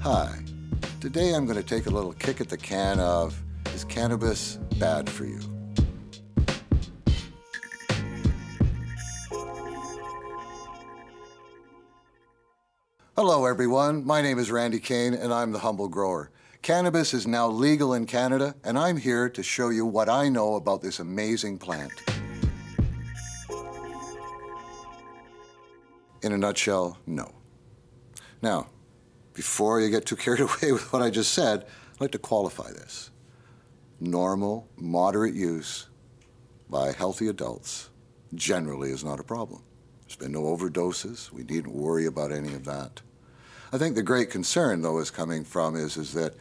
Hi. Today I'm going to take a little kick at the can of, is cannabis bad for you? Hello everyone, my name is Randy Caine and I'm the Humble Grower. Cannabis is now legal in Canada and I'm here to show you what I know about this amazing plant. In a nutshell, no. Now, before you get too carried away with what I just said, I'd like to qualify this. Normal, moderate use by healthy adults generally is not a problem. There's been no overdoses. We needn't worry about any of that. I think the great concern, though, is coming from is that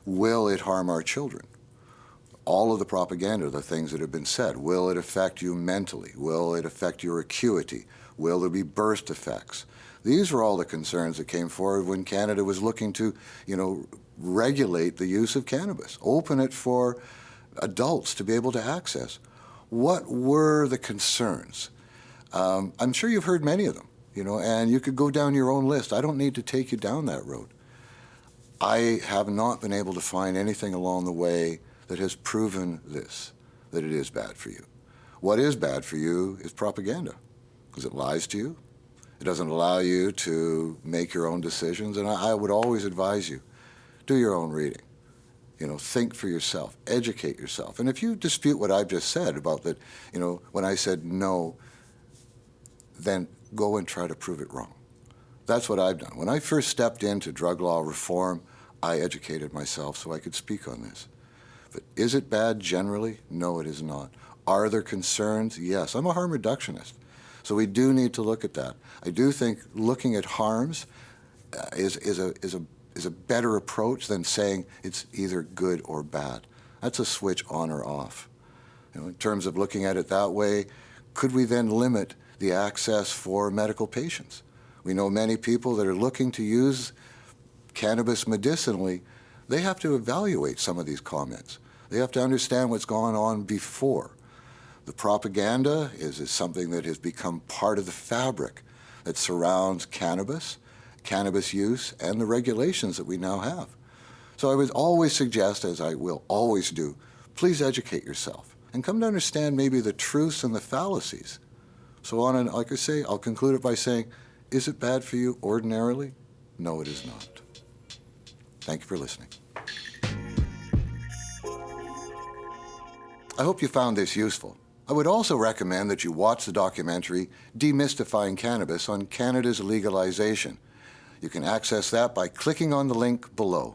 will it harm our children? All of the propaganda, the things that have been said, will it affect you mentally? Will it affect your acuity? Will there be burst effects? These were all the concerns that came forward when Canada was looking to, regulate the use of cannabis, open it for adults to be able to access. What were the concerns? I'm sure you've heard many of them, and you could go down your own list. I don't need to take you down that road. I have not been able to find anything along the way that has proven this, that it is bad for you. What is bad for you is propaganda, because it lies to you. It doesn't allow you to make your own decisions, and I would always advise you, do your own reading. Think for yourself, educate yourself. And if you dispute what I've just said about that, when I said no, then go and try to prove it wrong. That's what I've done. When I first stepped into drug law reform, I educated myself so I could speak on this. But is it bad generally? No, it is not. Are there concerns? Yes. I'm a harm reductionist, so we do need to look at that. I do think looking at harms is a better approach than saying it's either good or bad. That's a switch on or off. In terms of looking at it that way, could we then limit the access for medical patients? We know many people that are looking to use cannabis medicinally. They have to evaluate some of these comments. They have to understand what's gone on before. The propaganda is something that has become part of the fabric that surrounds cannabis use, and the regulations that we now have. So I would always suggest, as I will always do, please educate yourself and come to understand maybe the truths and the fallacies. So like I say, I'll conclude it by saying, is it bad for you ordinarily? No, it is not. Thank you for listening. I hope you found this useful. I would also recommend that you watch the documentary Demystifying Cannabis on Canada's legalization. You can access that by clicking on the link below.